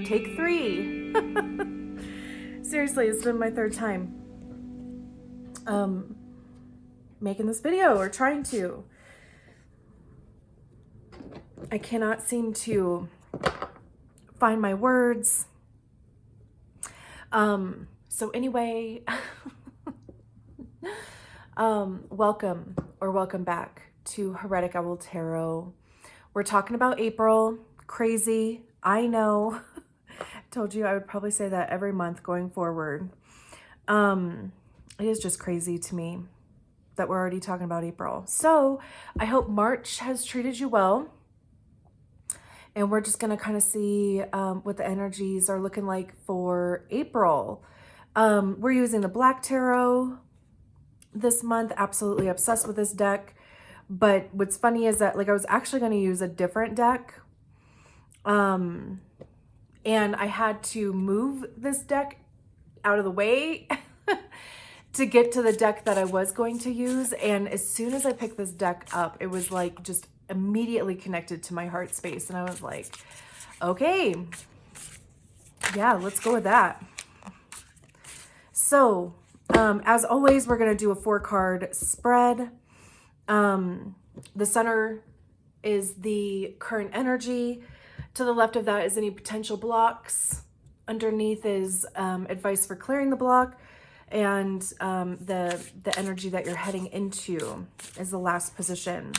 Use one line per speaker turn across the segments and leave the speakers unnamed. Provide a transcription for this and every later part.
Take 3. Seriously, it's been my 3rd time making this video, or trying to. I cannot seem to find my words. So anyway, welcome back to Heretic Owl Tarot. We're talking about April. Crazy, I know. Told you I would probably say that every month going forward. It is just crazy to me that we're already talking about April. So I hope March has treated you well. And we're just going to kind of see what the energies are looking like for April. We're using the Black Tarot this month. Absolutely obsessed with this deck. But what's funny is that, like, I was actually going to use a different deck. And I had to move this deck out of the way to get to the deck that I was going to use. And as soon as I picked this deck up, it was like just immediately connected to my heart space. And I was like, okay, yeah, let's go with that. So, as always, we're going to do a 4-card spread. The center is the current energy. To the left of that is any potential blocks. Underneath is advice for clearing the block. And the energy that you're heading into is the last position.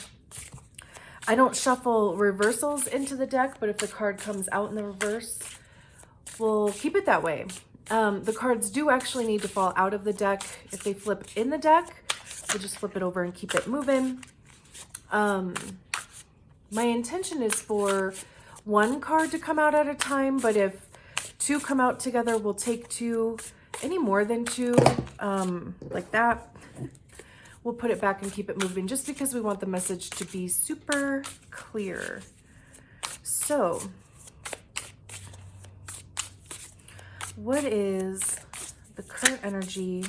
I don't shuffle reversals into the deck, but if the card comes out in the reverse, we'll keep it that way. The cards do actually need to fall out of the deck. If they flip in the deck, we'll just flip it over and keep it moving. My intention is for 1 card to come out at a time, but if 2 come out together, we'll take 2. Any more than 2, like that, we'll put it back and keep it moving, just because we want the message to be super clear. So, what is the current energy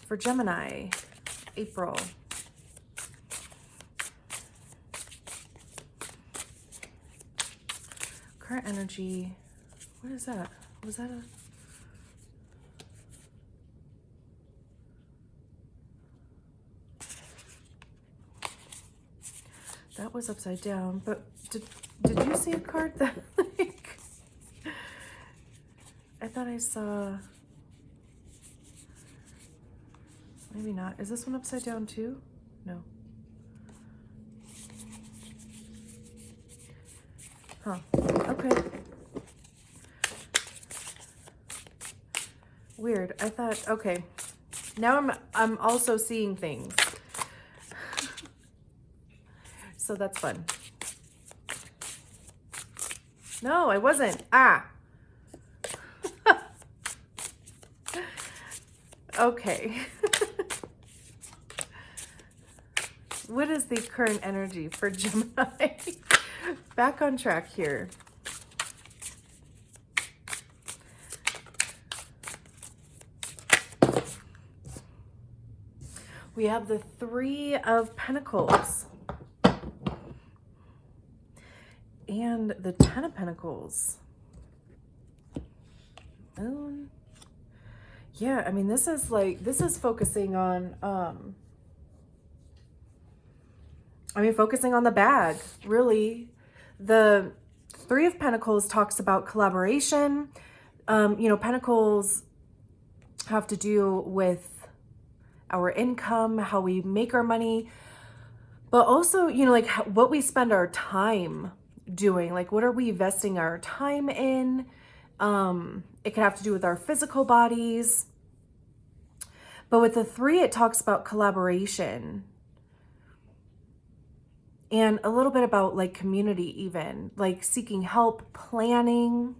for Gemini, April? Current energy, what is that? Was that a... That was upside down, but did you see a card that, like, I thought I saw, maybe not. Is this one upside down too? No. Huh, okay. Weird, I thought, okay. Now I'm also seeing things. So that's fun. No, I wasn't. Ah. Okay. What is the current energy for Gemini? Back on track here. We have the 3 of Pentacles. And the 10 of Pentacles. Yeah, I mean, this is focusing on, focusing on the bag, really. The 3 of Pentacles talks about collaboration. Pentacles have to do with our income, how we make our money, but also, like what we spend our time doing, like what are we investing our time in? It could have to do with our physical bodies, but with the 3, it talks about collaboration and a little bit about like community, even like seeking help, planning.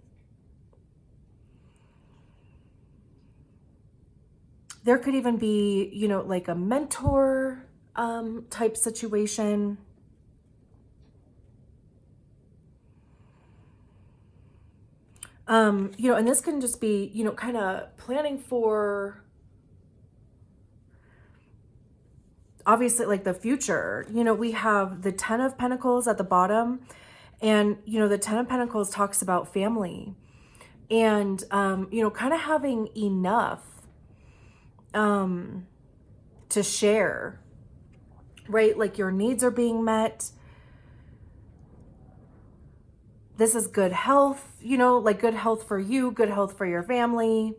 There could even be, like a mentor type situation. And this can just be, kind of planning for obviously like the future. You know, we have the 10 of Pentacles at the bottom, and, you know, the 10 of Pentacles talks about family and, you know, kind of having enough to share, right? Like your needs are being met. This is good health, you know, like good health for you, good health for your family.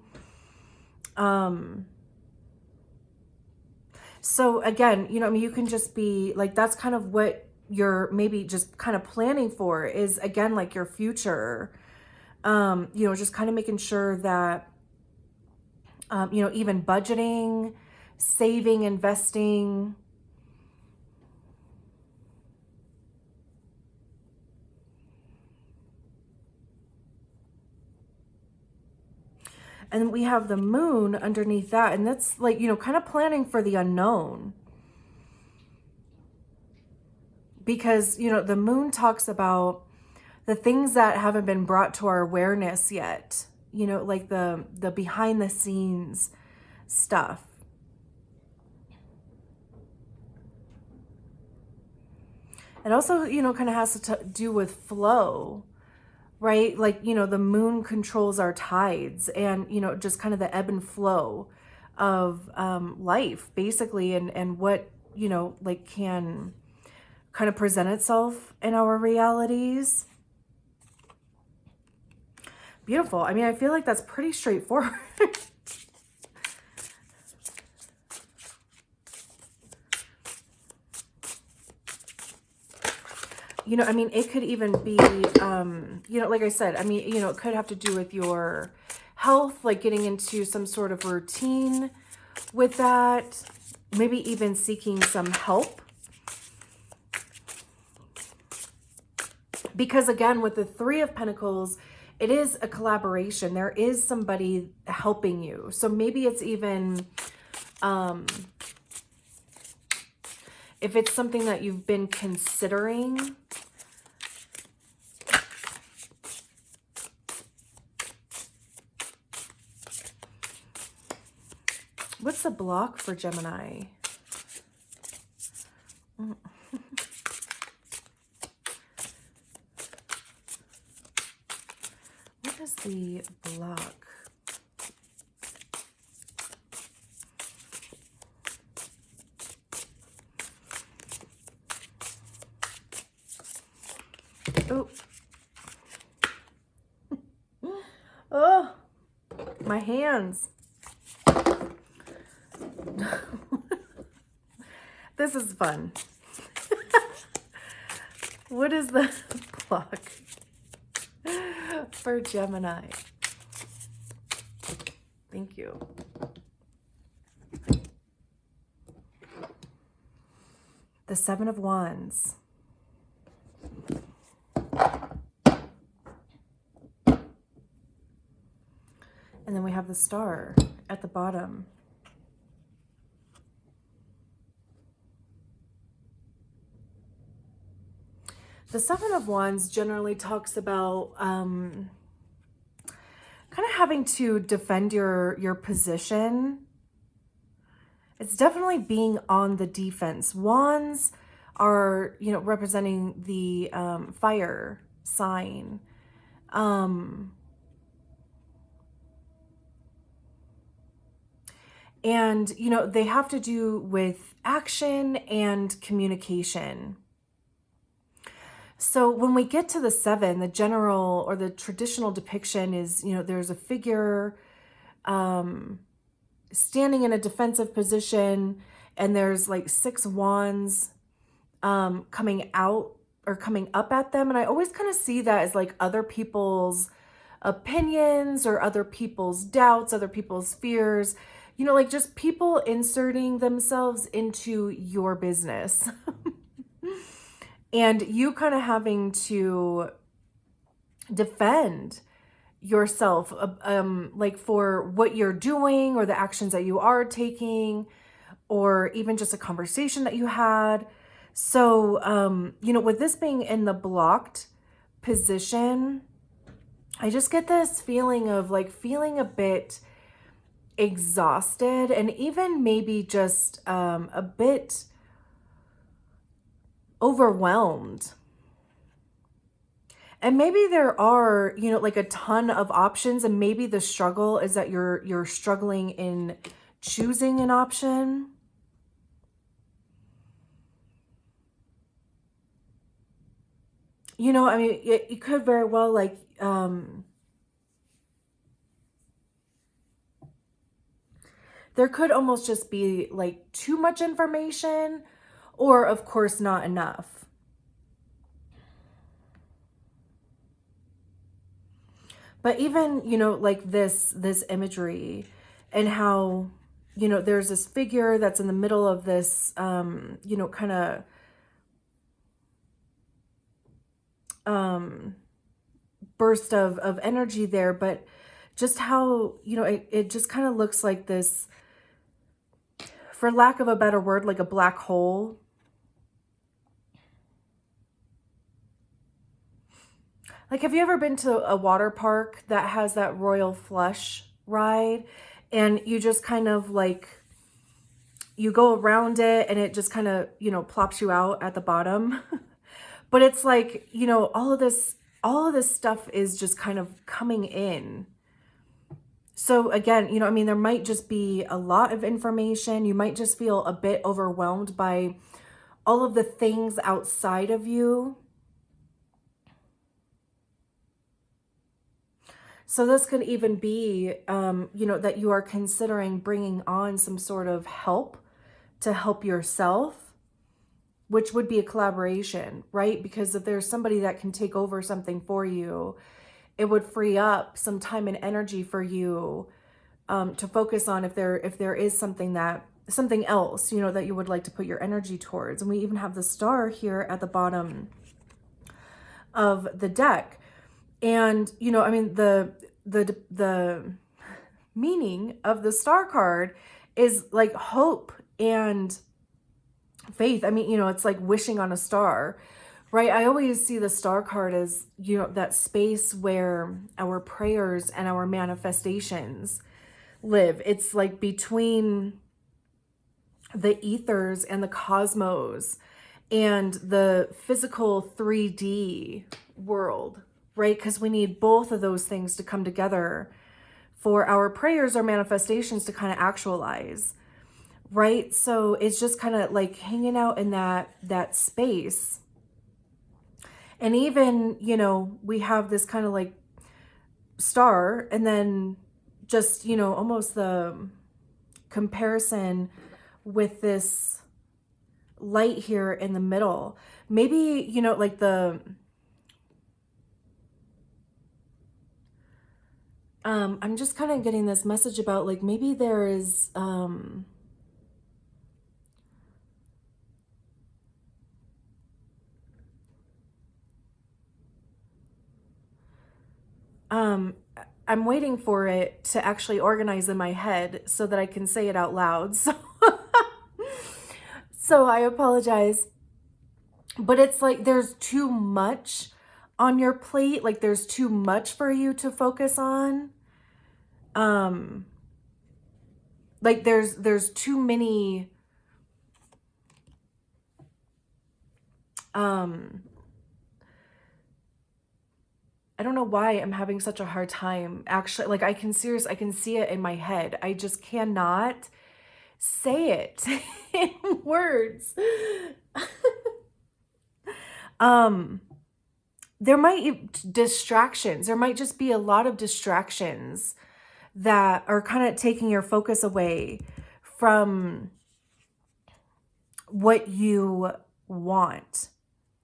So again, you know, I mean, you can just be like, that's kind of what you're maybe just kind of planning for, is again, like your future, you know, just kind of making sure that, you know, even budgeting, saving, investing. And we have the moon underneath that. And that's like, you know, kind of planning for the unknown. Because, you know, the moon talks about the things that haven't been brought to our awareness yet. You know, like the behind the scenes stuff. It also, you know, kind of has to do with flow, right? Like, you know, the moon controls our tides and, you know, just kind of the ebb and flow of life, basically, and what, you know, like can kind of present itself in our realities. Beautiful. I mean, I feel like that's pretty straightforward. You know, I mean, it could even be, you know, like I said, I mean, you know, it could have to do with your health, like getting into some sort of routine with that, maybe even seeking some help. Because again, with the 3 of Pentacles, it is a collaboration. There is somebody helping you. So maybe it's even, if it's something that you've been considering, what's the block for Gemini? What is the block? Oh. Oh, my hands. This is fun. What is the block for Gemini? Thank you. The 7 of Wands. And then we have the star at the bottom. The 7 of Wands generally talks about kind of having to defend your position. It's definitely being on the defense. Wands are, you know, representing the fire sign. And, you know, they have to do with action and communication. So when we get to the 7, the general or the traditional depiction is, you know, there's a figure standing in a defensive position, and there's like 6 wands coming out or coming up at them. And I always kind of see that as like other people's opinions or other people's doubts, other people's fears, you know, like just people inserting themselves into your business. And you kind of having to defend yourself, like for what you're doing or the actions that you are taking, or even just a conversation that you had. So, you know, with this being in the blocked position, I just get this feeling of like feeling a bit exhausted and even maybe just a bit overwhelmed. And maybe there are, you know, like a ton of options, and maybe the struggle is that you're struggling in choosing an option. You know, I mean, it could very well like there could almost just be like too much information, or of course not enough. But even, you know, like this imagery and how, you know, there's this figure that's in the middle of this, you know, kind of burst of energy there, but just how, you know, it just kind of looks like this, for lack of a better word, like a black hole. Like, have you ever been to a water park that has that Royal Flush ride, and you just kind of like, you go around it and it just kind of, you know, plops you out at the bottom. But it's like, you know, all of this stuff is just kind of coming in. So again, you know, I mean, there might just be a lot of information. You might just feel a bit overwhelmed by all of the things outside of you. So this could even be, you know, that you are considering bringing on some sort of help to help yourself, which would be a collaboration, right? Because if there's somebody that can take over something for you, it would free up some time and energy for you to focus on if there is something else, you know, that you would like to put your energy towards. And we even have the star here at the bottom of the deck. And, you know, I mean, the meaning of the star card is like hope and faith. I mean, you know, it's like wishing on a star, right? I always see the star card as, you know, that space where our prayers and our manifestations live. It's like between the ethers and the cosmos and the physical 3D world, right? Because we need both of those things to come together for our prayers or manifestations to kind of actualize, right? So it's just kind of like hanging out in that space. And even, you know, we have this kind of like star, and then just, you know, almost the comparison with this light here in the middle. Maybe, you know, like I'm just kind of getting this message about like maybe there is I'm waiting for it to actually organize in my head so that I can say it out loud. So I apologize. But it's like there's too much on your plate. Like there's too much for you to focus on. Like there's too many I don't know why I'm having such a hard time. Actually, like I can see it in my head. I just cannot say it in words. There might distractions. There might just be a lot of distractions that are kind of taking your focus away from what you want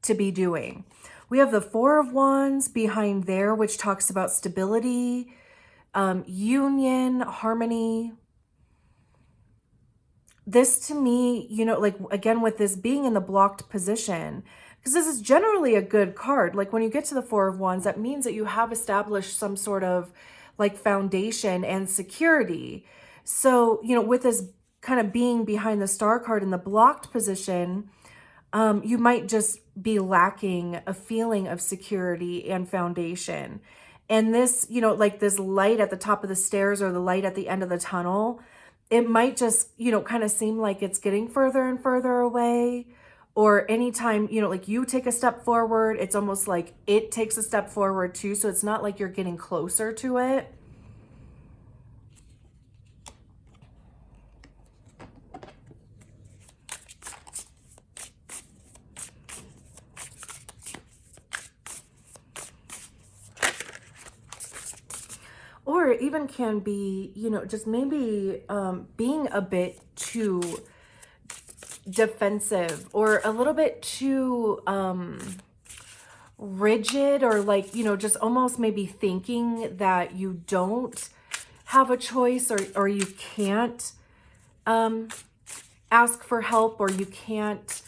to be doing. We have the Four of Wands behind there, which talks about stability, union, harmony. This to me, you know, like again, with this being in the blocked position, because this is generally a good card. Like when you get to the Four of Wands, that means that you have established some sort of like foundation and security. So, you know, with this kind of being behind the star card in the blocked position, you might just be lacking a feeling of security and foundation. And this, you know, like this light at the top of the stairs or the light at the end of the tunnel, it might just, you know, kind of seem like it's getting further and further away, Or anytime, you know, like you take a step forward, it's almost like it takes a step forward too. So it's not like you're getting closer to it. Or it even can be, you know, just maybe being a bit too defensive or a little bit too rigid, or like, you know, just almost maybe thinking that you don't have a choice, or you can't ask for help, or you can't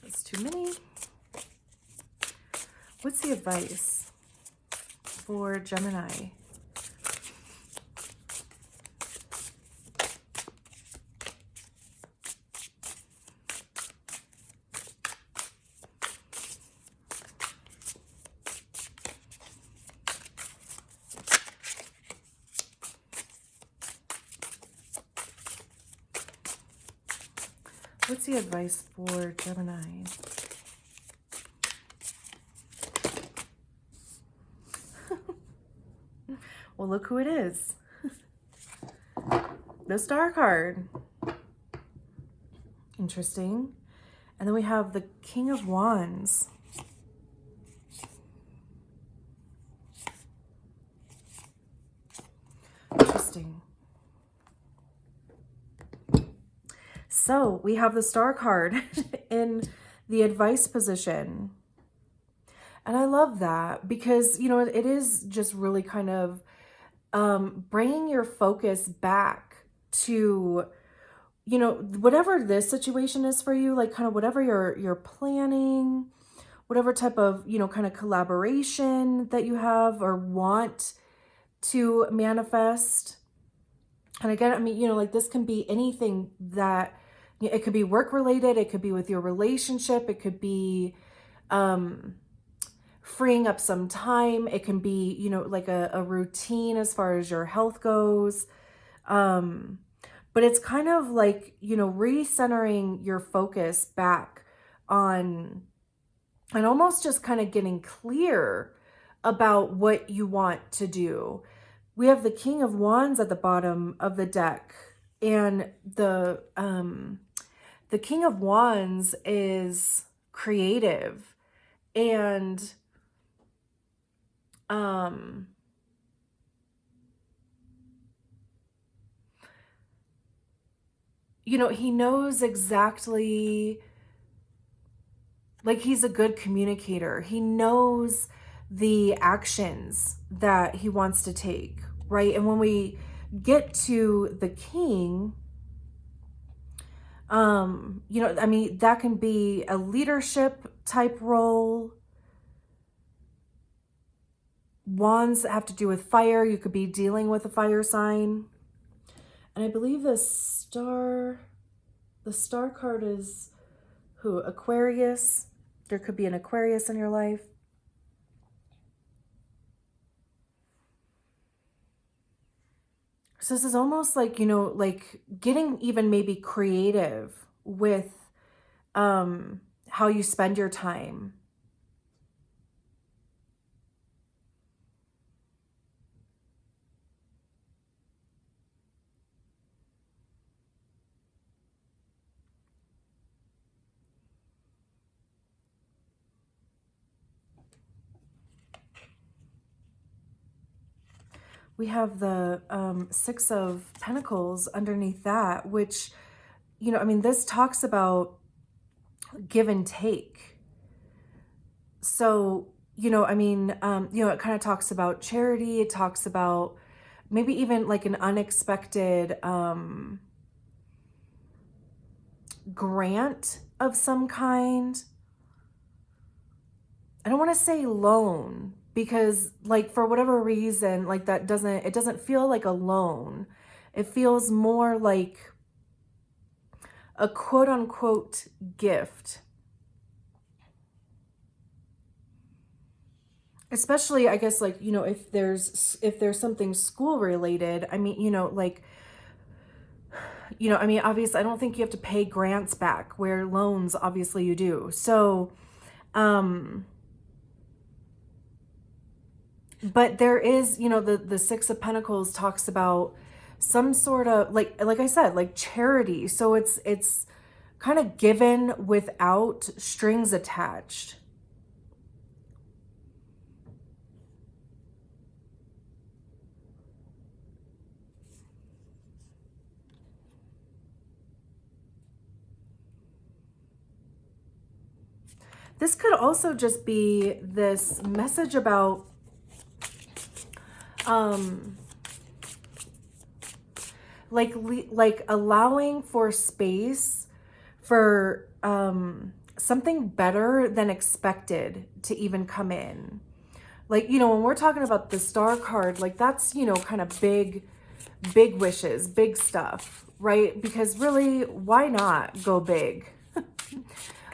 that's too many. What's the advice for Gemini? What's the advice for Gemini? Well, look who it is. The Star card. Interesting. And then we have the King of Wands. Interesting. So we have the Star card in the advice position. And I love that because, you know, it is just really kind of bringing your focus back to, you know, whatever this situation is for you, like kind of whatever you're planning, whatever type of, you know, kind of collaboration that you have or want to manifest. And again, I mean, you know, like this can be anything that, it could be work related, it could be with your relationship, it could be freeing up some time, it can be, you know, like a routine as far as your health goes. But it's kind of like, you know, recentering your focus back on, and almost just kind of getting clear about what you want to do. We have the King of Wands at the bottom of the deck, and the King of Wands is creative, and you know, he knows exactly, like he's a good communicator. He knows the actions that he wants to take, right? And when we get to the King, you know, I mean, that can be a leadership type role. Wands have to do with fire. You could be dealing with a fire sign. And I believe the star card is who? Aquarius. There could be an Aquarius in your life. So this is almost like, you know, like getting even maybe creative with how you spend your time. We have the Six of Pentacles underneath that, which, you know, I mean, this talks about give and take. So, you know, I mean, you know, it kind of talks about charity. It talks about maybe even like an unexpected grant of some kind. I don't want to say loan, because like for whatever reason, like that it doesn't feel like a loan. It feels more like a quote unquote gift. especially, I guess, like, you know, if there's something school related, I mean, you know, like, you know, I mean, obviously, I don't think you have to pay grants back, where loans, obviously you do. So, but there is, you know, the Six of Pentacles talks about some sort of, like I said, like charity. So it's kind of given without strings attached. This could also just be this message about like allowing for space for something better than expected to even come in. Like, you know, when we're talking about the Star card, like that's, you know, kind of big wishes, big stuff, right? Because really, why not go big?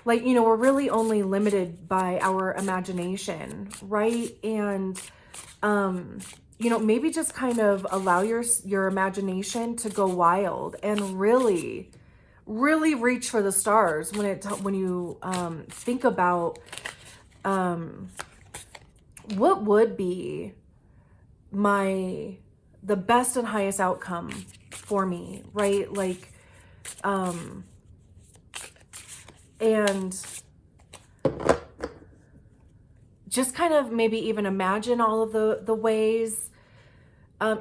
Like, you know, we're really only limited by our imagination, right? And, you know, maybe just kind of allow your imagination to go wild and really, really reach for the stars when you think about what would be the best and highest outcome for me, right? Like, and just kind of maybe even imagine all of the ways,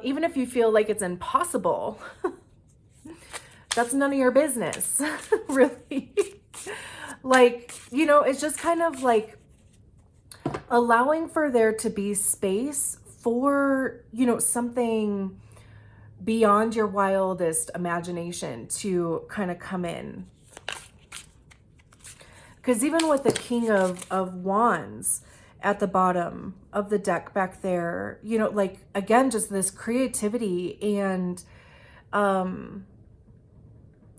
even if you feel like it's impossible, that's none of your business, really. Like, you know, it's just kind of like allowing for there to be space for, you know, something beyond your wildest imagination to kind of come in. Because even with the King of Wands at the bottom of the deck back there, you know, like, again, just this creativity and,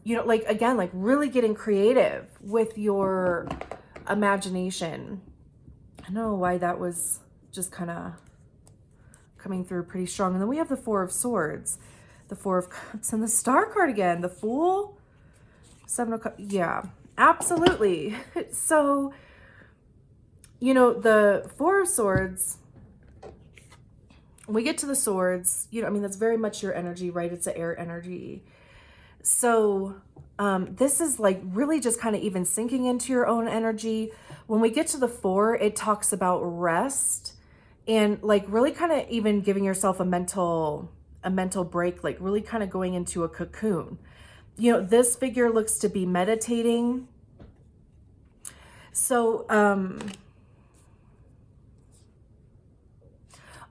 you know, like, again, like really getting creative with your imagination. I don't know why that was just kind of coming through pretty strong. And then we have the Four of Swords, the Four of Cups, and the Star card again, the Fool, Seven of Cups. Yeah, absolutely. So, you know, the Four of Swords, when we get to the swords, you know, I mean, that's very much your energy, right? It's an air energy. So this is like really just kind of even sinking into your own energy. When we get to the Four, it talks about rest and like really kind of even giving yourself a mental break, like really kind of going into a cocoon. You know, this figure looks to be meditating. So,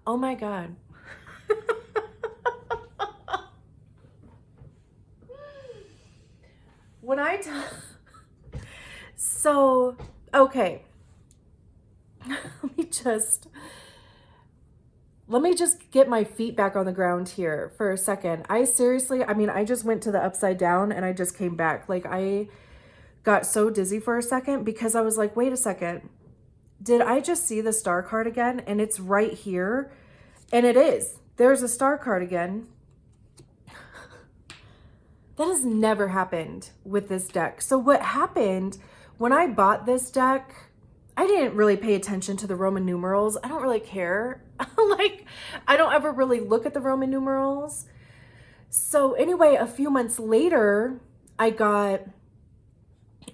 oh my God. When so, okay. Let me just get my feet back on the ground here for a second. I seriously, I mean, I just went to the upside down and I just came back. Like, I got so dizzy for a second because I was like, wait a second. Did I just see the Star card again? And it's right here. And it is. There's a Star card again. That has never happened with this deck. So what happened when I bought this deck, I didn't really pay attention to the Roman numerals. I don't really care. Like, I don't ever really look at the Roman numerals. So anyway, a few months later, I got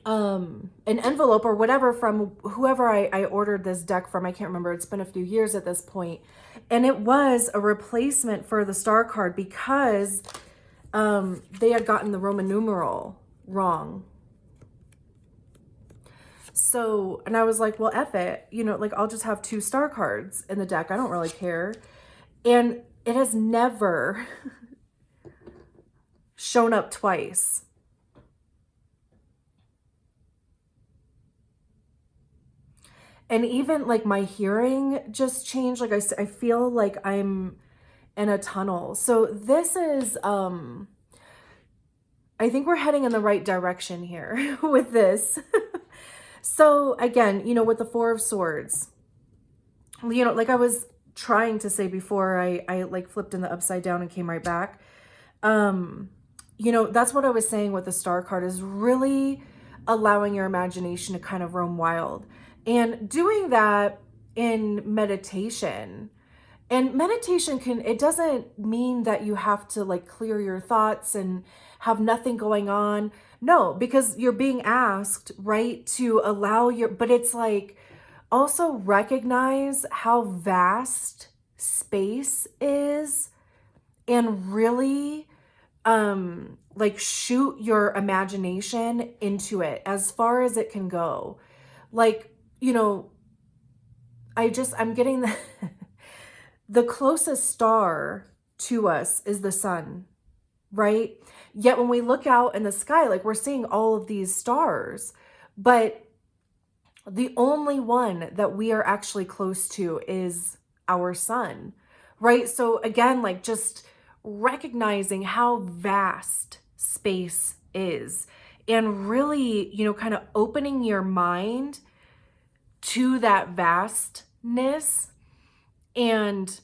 an envelope or whatever from whoever I ordered this deck from. I can't remember. It's been a few years at this point. And it was a replacement for the Star card because they had gotten the Roman numeral wrong. So, and I was like, well, F it, you know, like I'll just have 2 Star cards in the deck. I don't really care. And it has never shown up twice. And even like my hearing just changed. Like I feel like I'm in a tunnel. So this is, I think we're heading in the right direction here with this. So again, you know, with the Four of Swords, you know, like I was trying to say before, I like flipped in the upside down and came right back. You know, that's what I was saying with the star card, is really allowing your imagination to kind of roam wild, and doing that in meditation. And meditation it doesn't mean that you have to like clear your thoughts and have nothing going on. No, because you're being asked, right, to allow but it's like also recognize how vast space is, and really like shoot your imagination into it as far as it can go. Like, you know, I'm getting the closest star to us is the sun, right? Yet when we look out in the sky, like we're seeing all of these stars, but the only one that we are actually close to is our sun, right? So again, like just recognizing how vast space is, and really, you know, kind of opening your mind to that vastness, and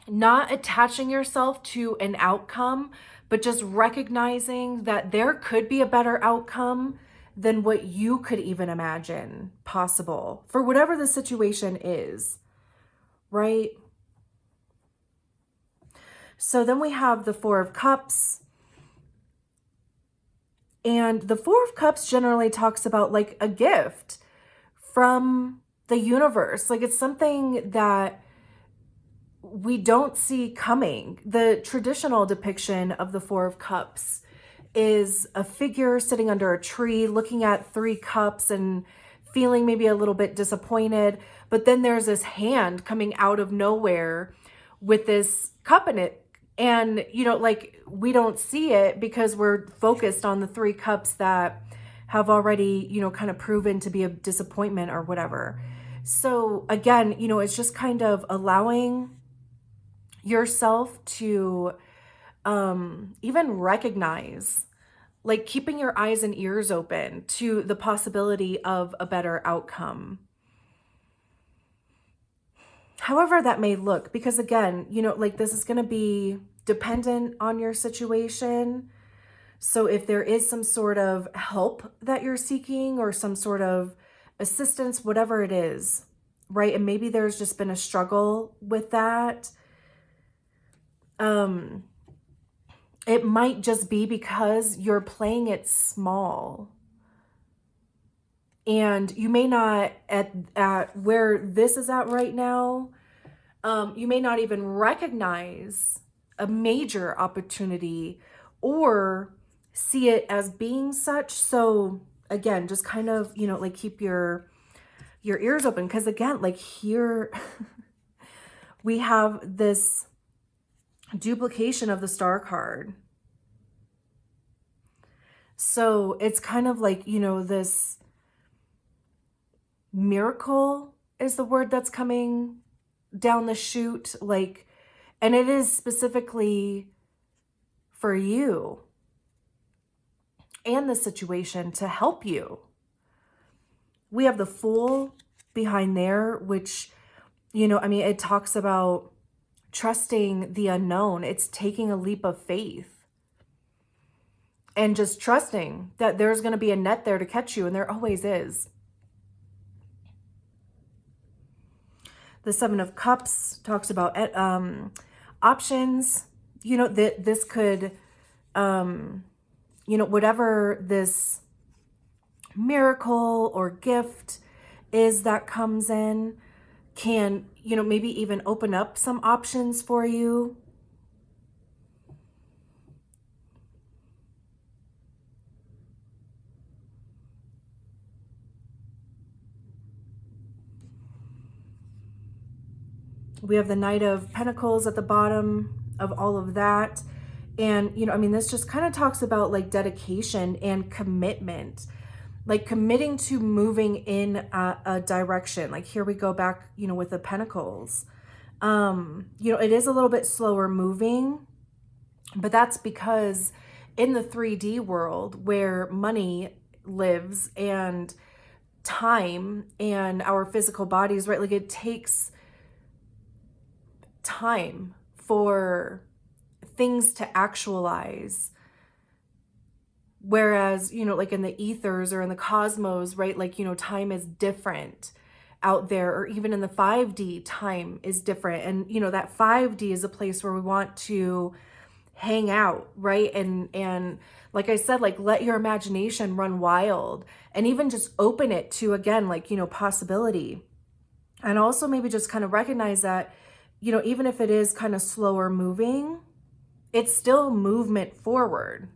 not attaching yourself to an outcome, but just recognizing that there could be a better outcome than what you could even imagine possible for whatever the situation is, right? So then we have the Four of Cups. And the Four of Cups generally talks about like a gift from the universe. Like it's something that we don't see coming. The traditional depiction of the Four of Cups is a figure sitting under a tree looking at three cups and feeling maybe a little bit disappointed. But then there's this hand coming out of nowhere with this cup in it. And, you know, like we don't see it because we're focused on the three cups that have already, you know, kind of proven to be a disappointment or whatever. So again, you know, it's just kind of allowing yourself to even recognize, like keeping your eyes and ears open to the possibility of a better outcome, however that may look. Because again, you know, like this is going to be dependent on your situation. So if there is some sort of help that you're seeking or some sort of assistance, whatever it is, right? And maybe there's just been a struggle with that. It might just be because you're playing it small. And you may not, at where this is at right now, you may not even recognize a major opportunity or see it as being such. So again, just kind of, you know, like keep your ears open. Because again, like here we have this duplication of the star card. So it's kind of like, you know, this miracle is the word that's coming down the chute, like, and it is specifically for you and the situation to help you. We have the Fool behind there, which, you know, I mean, it talks about trusting the unknown. It's taking a leap of faith and just trusting that there's going to be a net there to catch you, and there always is. The Seven of Cups talks about options. You know, that this could, you know, whatever this miracle or gift is that comes in can, you know, maybe even open up some options for you. We have the Knight of Pentacles at the bottom of all of that. And, you know, I mean, this just kind of talks about like dedication and commitment, like committing to moving in a direction. Like here we go back, you know, with the Pentacles. You know, it is a little bit slower moving, but that's because in the 3D world where money lives and time and our physical bodies, right? Like it takes time for things to actualize. Whereas, you know, like in the ethers or in the cosmos, right? Like, you know, time is different out there, or even in the 5D, time is different. And, you know, that 5D is a place where we want to hang out, right? And like I said, like, let your imagination run wild, and even just open it to, again, like, you know, possibility. And also maybe just kind of recognize that, you know, even if it is kind of slower moving, it's still movement forward.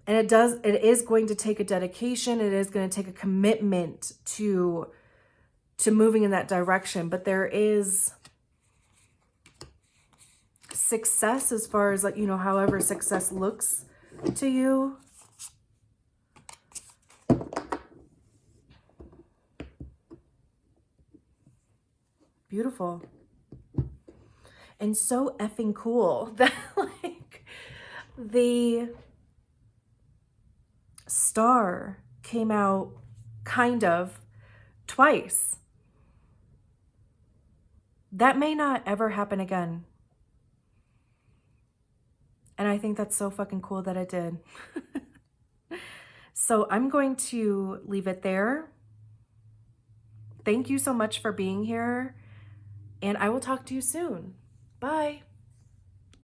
And it is going to take a dedication. It is going to take a commitment to moving in that direction. But there is success, as far as, like, you know, however success looks to you. Beautiful. And so effing cool that, like, the star came out kind of twice. That may not ever happen again. And I think that's so fucking cool that it did. So I'm going to leave it there. Thank you so much for being here, and I will talk to you soon. Bye.